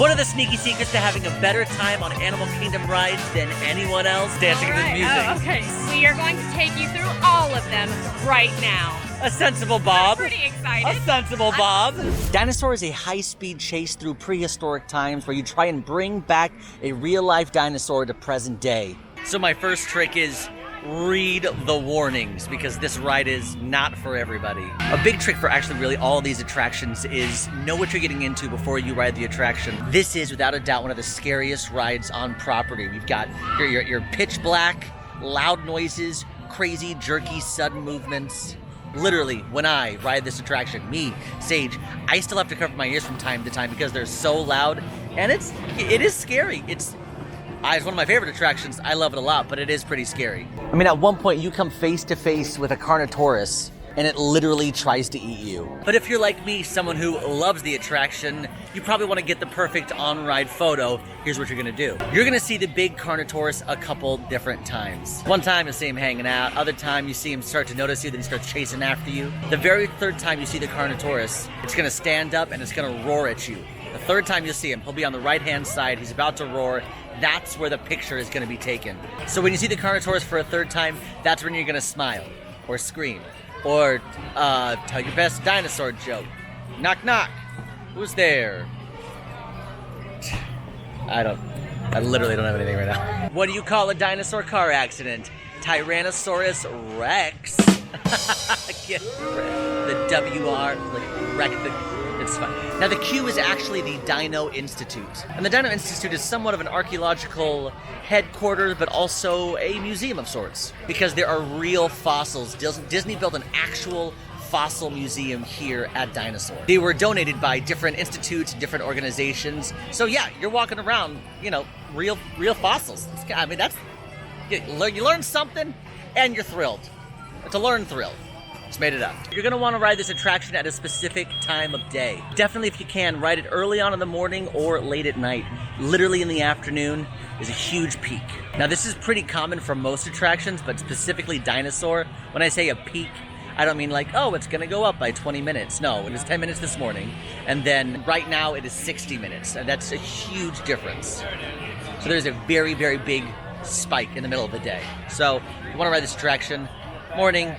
What are the sneaky secrets to having a better time on Animal Kingdom rides than anyone else? Dancing to the music. Oh, okay, we are going to take you through all of them right now. A sensible Bob. I'm pretty excited. A sensible Bob. Dinosaur is a high-speed chase through prehistoric times where you try and bring back a real-life dinosaur to present day. So my first trick is read the warnings, because this ride is not for everybody. A big trick for actually really all of these attractions is know what you're getting into before you ride the attraction. This is without a doubt one of the scariest rides on property. We've got your pitch black, loud noises, crazy, jerky, sudden movements. Literally, when I ride this attraction, me, Sage, I still have to cover my ears from time to time because they're so loud, and it is scary. It's one of my favorite attractions. I love it a lot, but it is pretty scary. I mean, at one point you come face to face with a Carnotaurus and it literally tries to eat you. But if you're like me, someone who loves the attraction, you probably want to get the perfect on-ride photo. Here's what you're gonna do. You're gonna see the big Carnotaurus a couple different times. One time you see him hanging out, other time you see him start to notice you, then he starts chasing after you. The very third time you see the Carnotaurus, it's gonna stand up and it's gonna roar at you. The third time you'll see him, he'll be on the right-hand side, he's about to roar. That's where the picture is gonna be taken. So when you see the Carnotaurus for a third time, that's when you're gonna smile, or scream, or tell your best dinosaur joke. Knock, knock. Who's there? I literally don't have anything right now. What do you call a dinosaur car accident? Tyrannosaurus Rex. The WR, like, wreck the... It's fine. Now the Q is actually the Dino Institute. And the Dino Institute is somewhat of an archaeological headquarters, but also a museum of sorts. Because there are real fossils. Disney built an actual fossil museum here at Dinosaur. They were donated by different institutes, different organizations. So yeah, you're walking around, you know, real fossils. I mean, you learn something and you're thrilled. It's a learn thrill. Just made it up. You're gonna wanna ride this attraction at a specific time of day. Definitely, if you can, ride it early on in the morning or late at night. Literally in the afternoon is a huge peak. Now this is pretty common for most attractions, but specifically Dinosaur, when I say a peak, I don't mean like, oh, it's gonna go up by 20 minutes. No, it was 10 minutes this morning, and then right now it is 60 minutes, and that's a huge difference. So there's a very, very big spike in the middle of the day. So if you wanna ride this attraction, morning,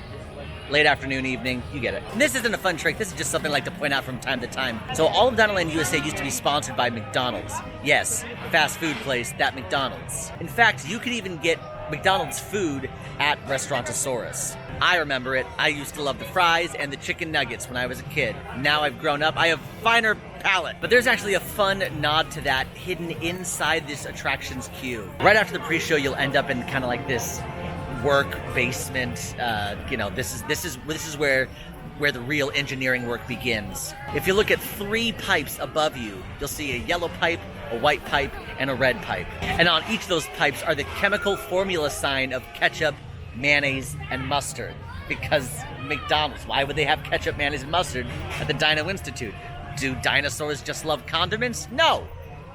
late afternoon, evening, you get it. And this isn't a fun trick, this is just something I like to point out from time to time. So all of Dinoland USA used to be sponsored by McDonald's. Yes, fast food place, that McDonald's. In fact, you could even get McDonald's food at Restaurantosaurus. I remember it. I used to love the fries and the chicken nuggets when I was a kid. Now I've grown up, I have finer palate. But there's actually a fun nod to that hidden inside this attraction's queue. Right after the pre-show, you'll end up in kind of like this work basement. You know, this is where the real engineering work begins. If you look at 3 pipes above you, you'll see a yellow pipe, a white pipe, and a red pipe. And on each of those pipes are the chemical formula sign of ketchup, mayonnaise, and mustard. Because McDonald's, why would they have ketchup, mayonnaise, and mustard at the Dino Institute? Do dinosaurs just love condiments? No.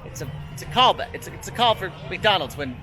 It's a callback. It's a call for McDonald's when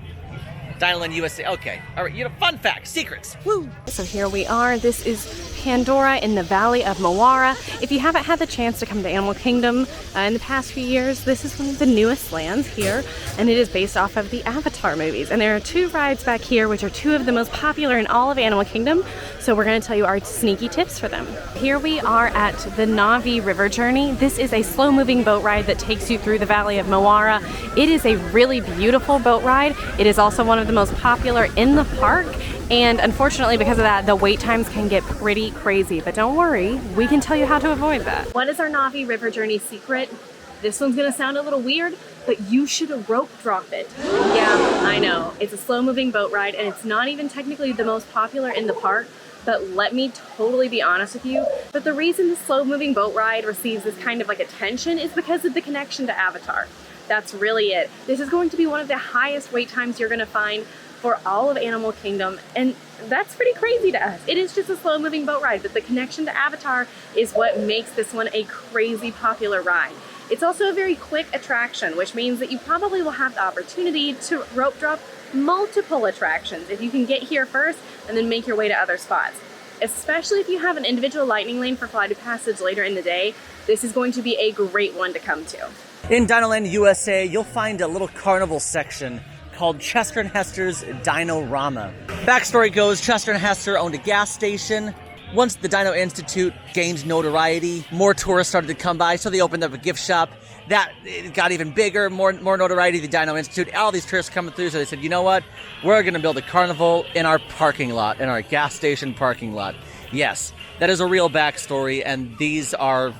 Dinoland USA. Okay, all right, you know, fun facts, secrets. Woo! So here we are. This is Pandora in the Valley of Moara. If you haven't had the chance to come to Animal Kingdom in the past few years, this is one of the newest lands here, and it is based off of the Avatar movies. And there are 2 rides back here, which are 2 of the most popular in all of Animal Kingdom. So we're going to tell you our sneaky tips for them. Here we are at the Navi River Journey. This is a slow-moving boat ride that takes you through the Valley of Moara. It is a really beautiful boat ride. It is also one of the most popular in the park, and unfortunately because of that, the wait times can get pretty crazy, but don't worry, we can tell you how to avoid that. What is our Navi River Journey secret? This one's gonna sound a little weird, but you should rope drop it. Yeah, I know, it's a slow-moving boat ride, and it's not even technically the most popular in the park, but let me totally be honest with you, but the reason the slow-moving boat ride receives this kind of like attention is because of the connection to Avatar. That's really it. This is going to be one of the highest wait times you're gonna find for all of Animal Kingdom, and that's pretty crazy to us. It is just a slow-moving boat ride, but the connection to Avatar is what makes this one a crazy popular ride. It's also a very quick attraction, which means that you probably will have the opportunity to rope drop multiple attractions if you can get here first and then make your way to other spots. Especially if you have an individual lightning lane for Flight of Passage later in the day, this is going to be a great one to come to. In Dinoland USA, you'll find a little carnival section called Chester and Hester's DinoRama. Backstory goes, Chester and Hester owned a gas station. Once the Dino Institute gained notoriety, more tourists started to come by, so they opened up a gift shop. That it got even bigger, more notoriety, the Dino Institute, all these tourists coming through, so they said, you know what? We're gonna build a carnival in our parking lot, in our gas station parking lot. Yes, that is a real backstory, and these are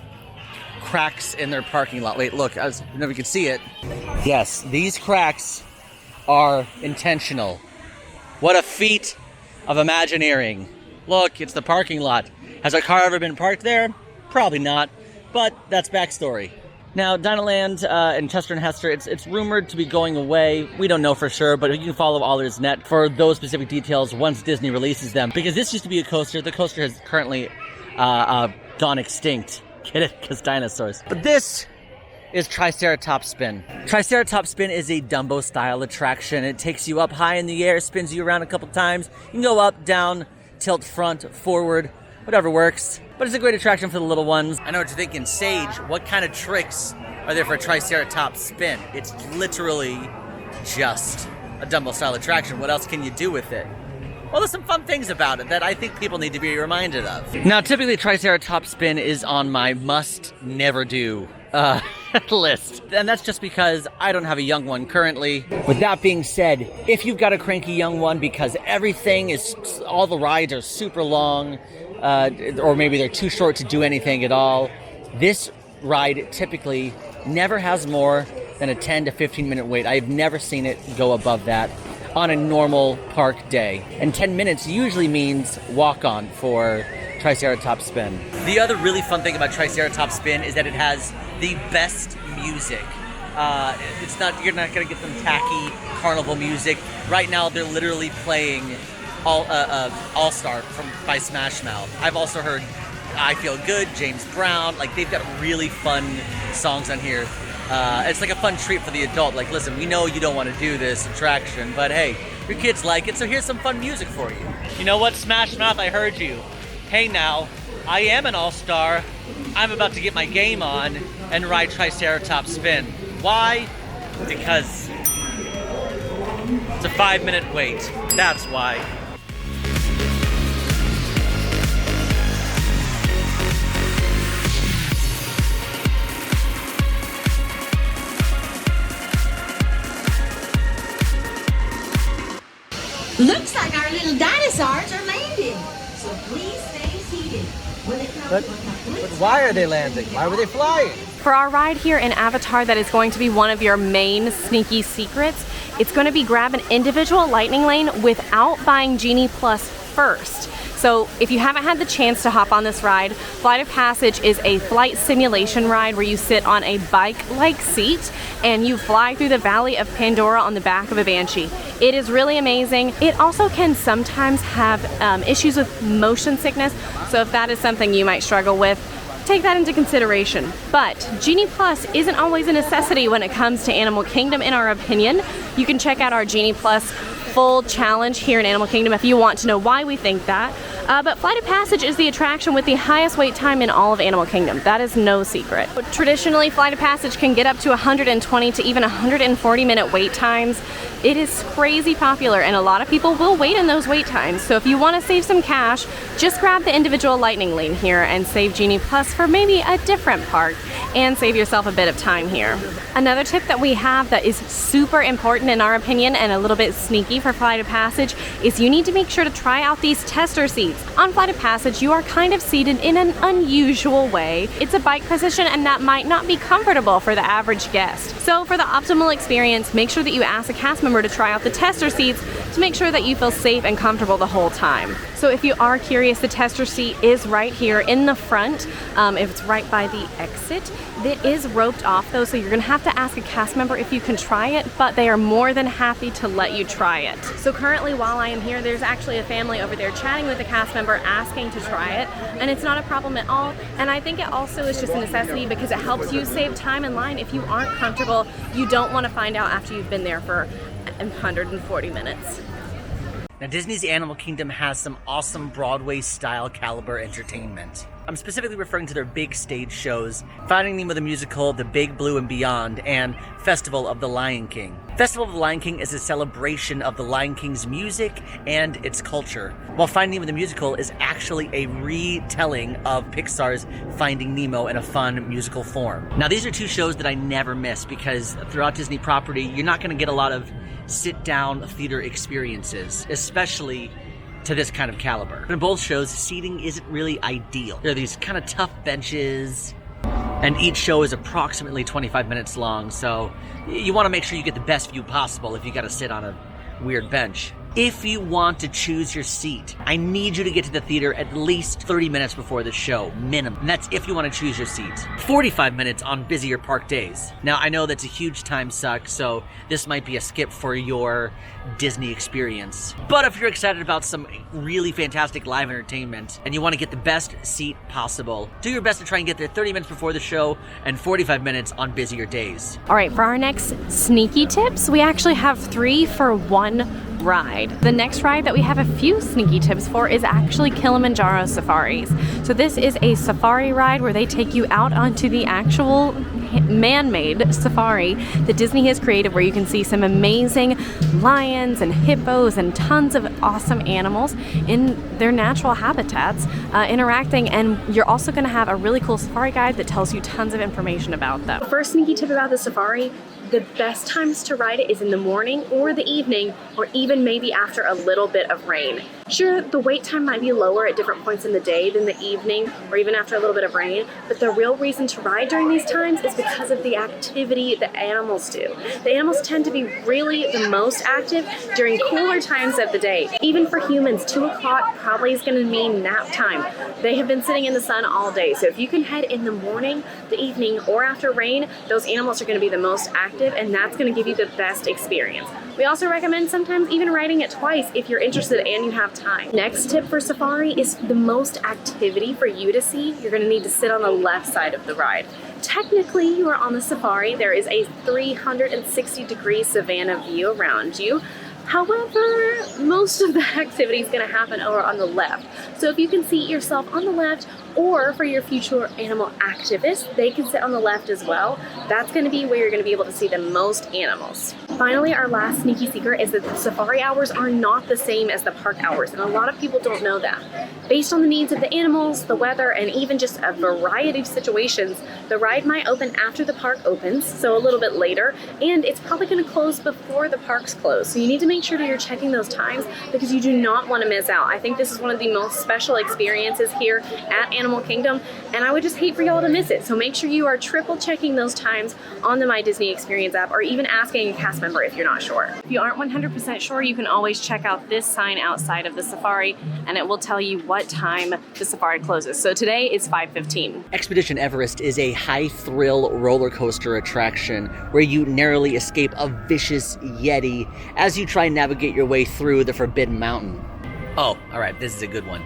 cracks in their parking lot. Wait, look, I don't know if you can see it. Yes, these cracks are intentional. What a feat of Imagineering. Look, it's the parking lot. Has a car ever been parked there? Probably not, but that's backstory. Now, Dinoland and Chester and Hester, it's rumored to be going away. We don't know for sure, but you can follow AllEars.net for those specific details once Disney releases them. Because this used to be a coaster. The coaster has currently gone extinct. Get it? Because dinosaurs. But this is Triceratops Spin. Triceratops Spin is a Dumbo-style attraction. It takes you up high in the air, spins you around a couple times. You can go up, down, tilt front, forward, whatever works. But it's a great attraction for the little ones. I know what you're thinking, Sage, what kind of tricks are there for a Triceratops Spin? It's literally just a Dumbo-style attraction. What else can you do with it? Well, there's some fun things about it that I think people need to be reminded of. Now, typically Triceratops Spin is on my must-never-do list. And that's just because I don't have a young one currently. With that being said, if you've got a cranky young one because all the rides are super long, or maybe they're too short to do anything at all, this ride typically never has more than a 10 to 15 minute wait. I've never seen it go above that on a normal park day. And 10 minutes usually means walk-on for Triceratops Spin. The other really fun thing about Triceratops Spin is that it has the best music. You're not gonna get some tacky carnival music. Right now they're literally playing All Star by Smash Mouth. I've also heard I Feel Good, James Brown. Like, they've got really fun songs on here. It's like a fun treat for the adult. Like, listen, we know you don't want to do this attraction, but hey, your kids like it, so here's some fun music for you. You know what, Smash Mouth, I heard you. Hey now, I am an all-star. I'm about to get my game on and ride Triceratops Spin. Why? Because it's a 5-minute wait. That's why. Looks like our little dinosaurs are landing, so please stay seated. When it comes But why are they landing? Why were they flying? For our ride here in Avatar, that is going to be one of your main sneaky secrets. It's going to be grab an individual lightning lane without buying Genie Plus first. So if you haven't had the chance to hop on this ride, Flight of Passage is a flight simulation ride where you sit on a bike-like seat and you fly through the Valley of Pandora on the back of a Banshee. It is really amazing. It also can sometimes have issues with motion sickness, so if that is something you might struggle with, take that into consideration. But Genie Plus isn't always a necessity when it comes to Animal Kingdom, in our opinion. You can check out our Genie Plus full challenge here in Animal Kingdom if you want to know why we think that. But Flight of Passage is the attraction with the highest wait time in all of Animal Kingdom. That is no secret. But traditionally, Flight of Passage can get up to 120 to even 140 minute wait times. It is crazy popular and a lot of people will wait in those wait times. So if you want to save some cash, just grab the individual lightning lane here and save Genie Plus for maybe a different park and save yourself a bit of time here. Another tip that we have that is super important in our opinion and a little bit sneaky for Flight of Passage is you need to make sure to try out these tester seats. On Flight of Passage, you are kind of seated in an unusual way. It's a bike position and that might not be comfortable for the average guest. So for the optimal experience, make sure that you ask a cast member to try out the tester seats to make sure that you feel safe and comfortable the whole time. So if you are curious, the tester seat is right here in the front. It's right by the exit. It is roped off though, so you're gonna have to ask a cast member if you can try it, but they are more than happy to let you try it. So currently while I am here, there's actually a family over there chatting with a cast member asking to try it, and it's not a problem at all. And I think it also is just a necessity because it helps you save time in line. If you aren't comfortable, you don't want to find out after you've been there for 140 minutes. Now, Disney's Animal Kingdom has some awesome Broadway-style caliber entertainment. I'm specifically referring to their big stage shows, Finding Nemo the Musical, The Big Blue and Beyond, and Festival of the Lion King. Festival of the Lion King is a celebration of the Lion King's music and its culture, while Finding Nemo the Musical is actually a retelling of Pixar's Finding Nemo in a fun musical form. Now, these are two shows that I never miss because throughout Disney property, you're not going to get a lot of sit-down theater experiences, especially to this kind of caliber. In both shows, seating isn't really ideal. There are these kind of tough benches, and each show is approximately 25 minutes long, so you want to make sure you get the best view possible if you got to sit on a weird bench. If you want to choose your seat, I need you to get to the theater at least 30 minutes before the show, minimum. And that's if you want to choose your seats. 45 minutes on busier park days. Now, I know that's a huge time suck, so this might be a skip for your Disney experience. But if you're excited about some really fantastic live entertainment and you want to get the best seat possible, do your best to try and get there 30 minutes before the show and 45 minutes on busier days. All right, for our next sneaky tips, we actually have 3 for 1 ride. The next ride that we have a few sneaky tips for is actually Kilimanjaro Safaris. So this is a safari ride where they take you out onto the actual man-made safari that Disney has created, where you can see some amazing lions and hippos and tons of awesome animals in their natural habitats interacting, and you're also going to have a really cool safari guide that tells you tons of information about them. First sneaky tip about the safari: the best times to ride it is in the morning or the evening, or even maybe after a little bit of rain. Sure, the wait time might be lower at different points in the day than the evening or even after a little bit of rain, but the real reason to ride during these times is because of the activity the animals do. The animals tend to be really the most active during cooler times of the day. Even for humans, 2 o'clock probably is going to mean nap time. They have been sitting in the sun all day, so if you can head in the morning, the evening, or after rain, those animals are going to be the most active, and that's going to give you the best experience. We also recommend sometimes even riding it twice if you're interested and you have time. Next tip for safari is the most activity for you to see. You're going to need to sit on the left side of the ride. Technically, you are on the safari. There is a 360-degree savanna view around you. However, most of the activity is going to happen over on the left. So if you can seat yourself on the left, or for your future animal activists, they can sit on the left as well. That's going to be where you're going to be able to see the most animals. Finally, our last sneaky secret is that the safari hours are not the same as the park hours, and a lot of people don't know that. Based on the needs of the animals, the weather, and even just a variety of situations, the ride might open after the park opens, so a little bit later, and it's probably going to close before the parks close. So you need to make sure that you're checking those times because you do not want to miss out. I think this is one of the most special experiences here at Animal Kingdom, and I would just hate for y'all to miss it. So make sure you are triple checking those times on the My Disney Experience app, or even asking a cast member if you're not sure. If you aren't 100% sure, you can always check out this sign outside of the safari, and it will tell you what time the safari closes. So today it's 5:15. Expedition Everest is a high-thrill roller coaster attraction where you narrowly escape a vicious Yeti as you try and navigate your way through the Forbidden Mountain. Oh, all right, this is a good one.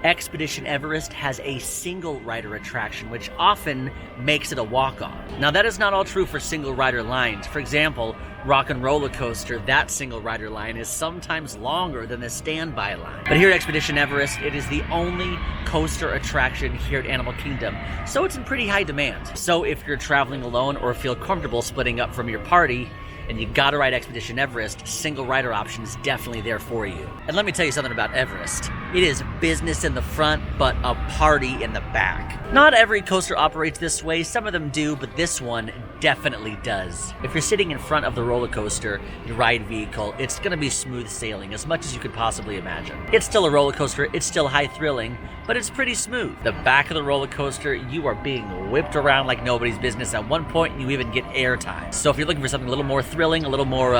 Expedition Everest has a single rider attraction, which often makes it a walk-on. Now, that is not all true for single rider lines. For example, Rock and Roller Coaster, that single rider line is sometimes longer than the standby line. But here at Expedition Everest, it is the only coaster attraction here at Animal Kingdom, so it's in pretty high demand. So if you're traveling alone or feel comfortable splitting up from your party, and you gotta ride Expedition Everest, single rider option is definitely there for you. And let me tell you something about Everest. It is business in the front, but a party in the back. Not every coaster operates this way, some of them do, but this one definitely does. If you're sitting in front of the roller coaster, your ride vehicle, it's gonna be smooth sailing as much as you could possibly imagine. It's still a roller coaster, it's still high thrilling, but it's pretty smooth. The back of the roller coaster, you are being whipped around like nobody's business. At one point, you even get airtime. So if you're looking for something a little more thrilling, a little more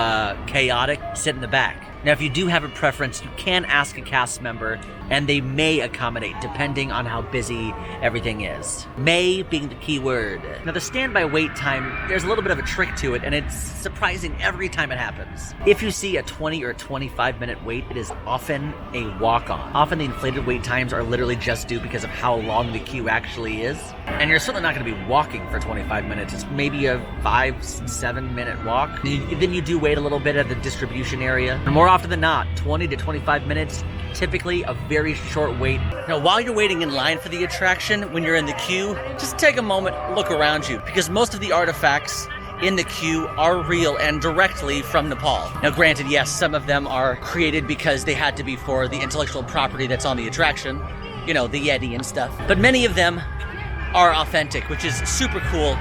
chaotic, sit in the back. Now, if you do have a preference, you can ask a cast member, and they may accommodate depending on how busy everything is. May being the key word. Now, the standby wait time, there's a little bit of a trick to it, and it's surprising every time it happens. If you see a 20 or 25 minute wait, it is often a walk-on. Often the inflated wait times are literally just due because of how long the queue actually is. And you're certainly not going to be walking for 25 minutes. It's maybe a 5-7 minute walk. Then you do wait a little bit at the distribution area. And more often than not, 20 to 25 minutes, typically a very short wait. Now, while you're waiting in line for the attraction, when you're in the queue, just take a moment, look around you, because most of the artifacts in the queue are real and directly from Nepal. Now, granted, yes, some of them are created because they had to be for the intellectual property that's on the attraction, you know, the Yeti and stuff. But many of them are authentic, which is super cool.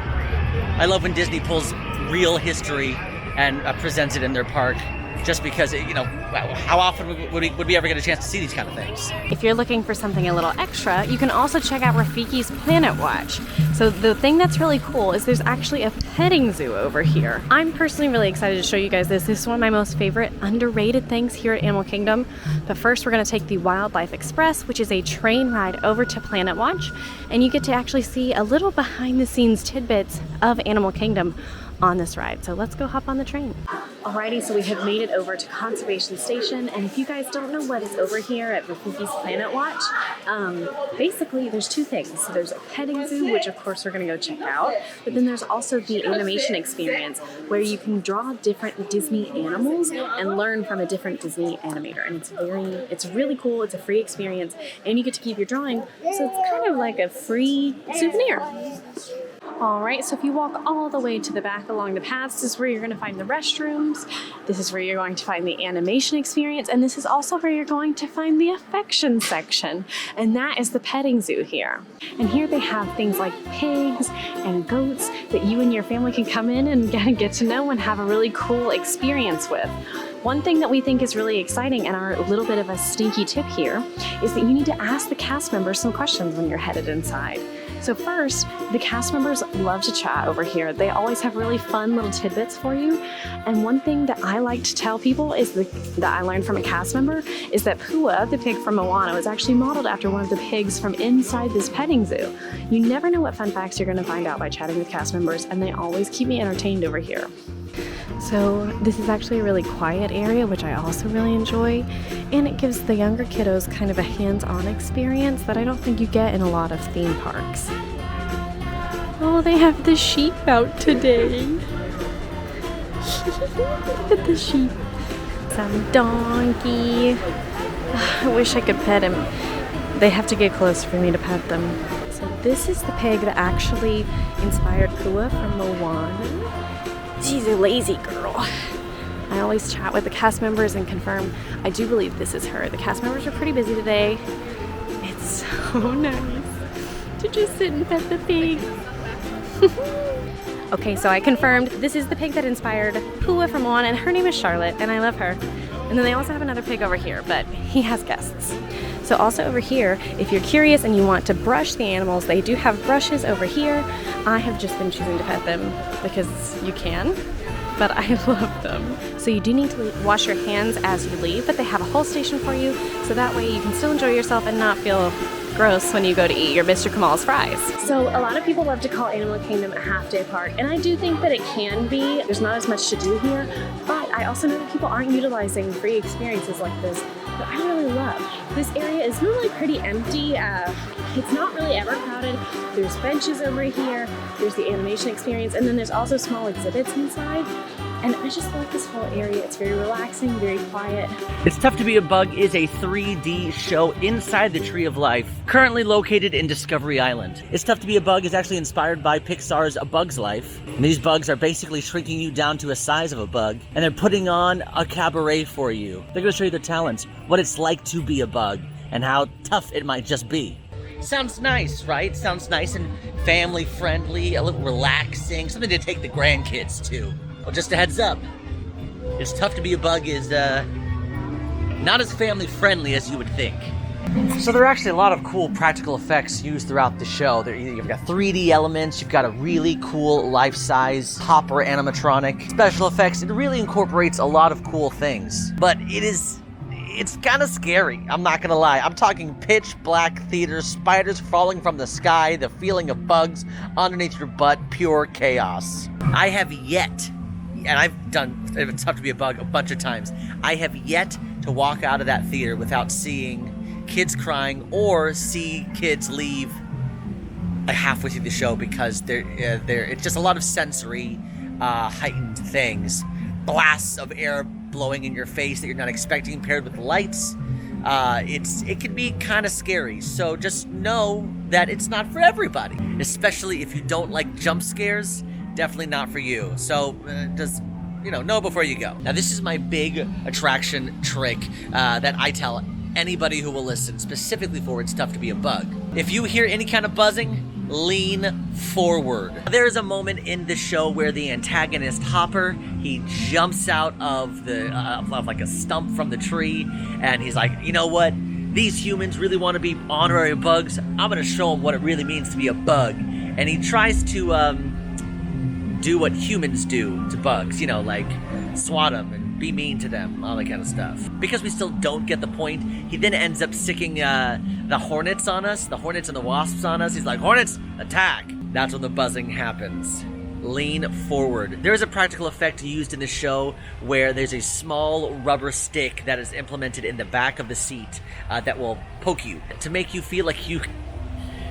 I love when Disney pulls real history and presents it in their park, just because, you know, how often would we ever get a chance to see these kind of things? If you're looking for something a little extra, you can also check out Rafikis Planet Watch. So the thing that's really cool is there's actually a petting zoo over here. I'm personally really excited to show you guys this. This is one of my most favorite underrated things here at Animal Kingdom. But first we're gonna take the Wildlife Express, which is a train ride over to Planet Watch, and you get to actually see a little behind the scenes tidbits of Animal Kingdom on this ride. So let's go hop on the train. Alrighty, so we have made it over to Conservation Station, and if you guys don't know what is over here at Rafikis Planet Watch, basically there's two things. There's a petting zoo, which of course we're gonna go check out, but then there's also the animation experience where you can draw different Disney animals and learn from a different Disney animator, and it's really cool. It's a free experience, and you get to keep your drawing, so it's kind of like a free souvenir. Alright, so if you walk all the way to the back along the paths, this is where you're going to find the restrooms, this is where you're going to find the animation experience, and this is also where you're going to find the affection section, and that is the petting zoo here. And here they have things like pigs and goats that you and your family can come in and get to know and have a really cool experience with. One thing that we think is really exciting, and our little bit of a sneaky tip here, is that you need to ask the cast members some questions when you're headed inside. So first, the cast members love to chat over here. They always have really fun little tidbits for you. And one thing that I like to tell people is that I learned from a cast member is that Pua, the pig from Moana, was actually modeled after one of the pigs from inside this petting zoo. You never know what fun facts you're gonna find out by chatting with cast members, and they always keep me entertained over here. So this is actually a really quiet area, which I also really enjoy, and it gives the younger kiddos kind of a hands-on experience that I don't think you get in a lot of theme parks. Oh, they have the sheep out today. Look at the sheep. Some donkey. I wish I could pet him. They have to get close for me to pet them. So this is the pig that actually inspired Pua from Moana. She's a lazy girl. I always chat with the cast members and confirm I do believe this is her. The cast members are pretty busy today. It's so nice to just sit and pet the pig. Okay, so I confirmed this is the pig that inspired Pua from Moana, and her name is Charlotte, and I love her. And then they also have another pig over here, but he has guests. So also over here, if you're curious and you want to brush the animals, they do have brushes over here. I have just been choosing to pet them because you can, but I love them. So you do need to wash your hands as you leave, but they have a whole station for you, so that way you can still enjoy yourself and not feel gross when you go to eat your Mr. Kamal's fries. So a lot of people love to call Animal Kingdom a half-day park, and I do think that it can be. There's not as much to do here, but I also know that people aren't utilizing free experiences like this that I really love. This area is normally pretty empty. It's not really ever crowded. There's benches over here, there's the animation experience, and then there's also small exhibits inside. And I just like this whole area. It's very relaxing, very quiet. It's Tough to Be a Bug is a 3D show inside the Tree of Life, currently located in Discovery Island. It's Tough to Be a Bug is actually inspired by Pixar's A Bug's Life. And these bugs are basically shrinking you down to a size of a bug, and they're putting on a cabaret for you. They're gonna show you their talents, what it's like to be a bug, and how tough it might just be. Sounds nice, right? Sounds nice and family friendly, a little relaxing, something to take the grandkids to. Well, just a heads up, It's Tough to Be a Bug is not as family friendly as you would think. So there are actually a lot of cool practical effects used throughout the show. You've got 3D elements, you've got a really cool life-size hopper animatronic. Special effects, it really incorporates a lot of cool things. But it's kind of scary, I'm not gonna lie. I'm talking pitch black theater, spiders falling from the sky, the feeling of bugs underneath your butt, pure chaos. I have yet, and I've done It's Tough to Be a Bug a bunch of times, I have yet to walk out of that theater without seeing kids crying or see kids leave halfway through the show because it's just a lot of sensory heightened things. Blasts of air blowing in your face that you're not expecting, paired with lights. It can be kind of scary, so just know that it's not for everybody, especially if you don't like jump scares. Definitely not for you. So just know before you go. Now, this is my big attraction trick that I tell anybody who will listen, specifically for it's tough to be a bug. If you hear any kind of buzzing, lean forward. There is a moment in the show where the antagonist Hopper, he jumps out of the of like a stump from the tree, and he's like, you know what? These humans really want to be honorary bugs. I'm gonna show them what it really means to be a bug. And he tries to do what humans do to bugs, like swat them and be mean to them, all that kind of stuff. Because we still don't get the point, he then ends up sicking the hornets on us, the hornets and the wasps on us. He's like, hornets, attack! That's when the buzzing happens. Lean forward. There is a practical effect used in the show where there's a small rubber stick that is implemented in the back of the seat that will poke you to make you feel like you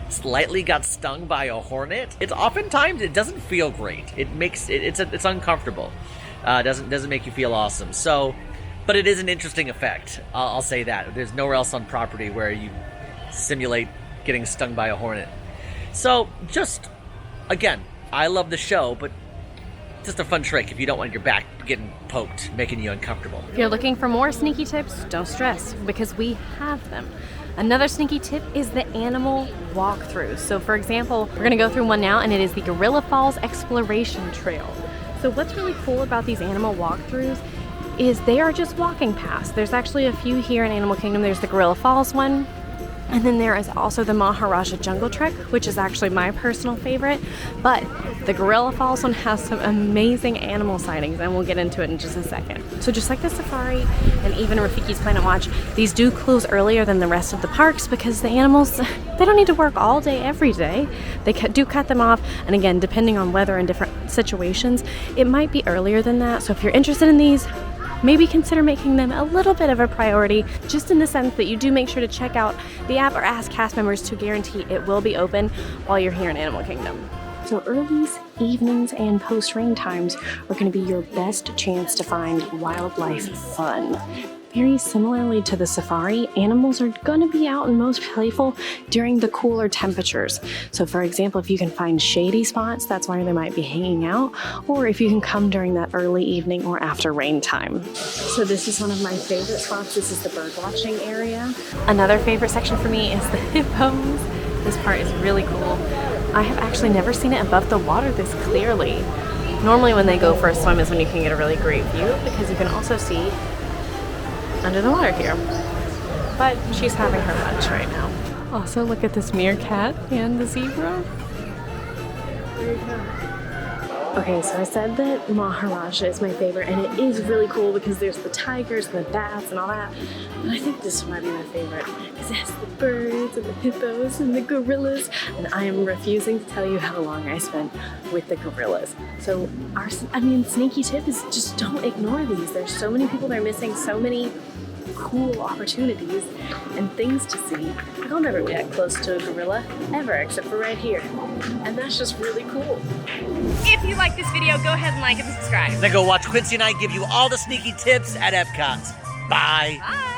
slightly got stung by a hornet. It's oftentimes it doesn't feel great. It's uncomfortable. Doesn't make you feel awesome. So, but it is an interesting effect. I'll say that. There's nowhere else on property where you simulate getting stung by a hornet. So, just again, I love the show, but just a fun trick if you don't want your back getting poked, making you uncomfortable. If you're looking for more sneaky tips, don't stress, because we have them. Another sneaky tip is the animal walkthroughs. So for example, we're gonna go through one now, and it is the Gorilla Falls Exploration Trail. So what's really cool about these animal walkthroughs is they are just walking past. There's actually a few here in Animal Kingdom. There's the Gorilla Falls one, and then there is also the Maharaja Jungle Trek, which is actually my personal favorite. But the Gorilla Falls one has some amazing animal sightings, and we'll get into it in just a second. So just like the safari and even Rafikis Planet Watch, these do close earlier than the rest of the parks because the animals, they don't need to work all day every day. They do cut them off, and again, depending on weather and different situations, it might be earlier than that. So if you're interested in these, maybe consider making them a little bit of a priority, just in the sense that you do make sure to check out the app or ask cast members to guarantee it will be open while you're here in Animal Kingdom. So earlies, evenings, and post-rain times are going to be your best chance to find wildlife fun. Very similarly to the safari, animals are going to be out and most playful during the cooler temperatures. So for example, if you can find shady spots, that's where they might be hanging out, or if you can come during that early evening or after rain time. So this is one of my favorite spots. This is the bird watching area. Another favorite section for me is the hippos. This part is really cool. I have actually never seen it above the water this clearly. Normally when they go for a swim is when you can get a really great view, because you can also see under the water here. But she's having her lunch right now. Also, look at this meerkat and the zebra. There you go. Okay, so I said that Maharaja is my favorite, and it is really cool because there's the tigers and the bats and all that. But I think this might be my favorite because it has the birds and the hippos and the gorillas, and I am refusing to tell you how long I spent with the gorillas. So sneaky tip is just don't ignore these. There's so many people that are missing so many cool opportunities and things to see. I'll never get close to a gorilla ever, except for right here, and that's just really cool. If you like this video, go ahead and like and subscribe. Then go watch Quincy and I give you all the sneaky tips at Epcot. Bye. Bye.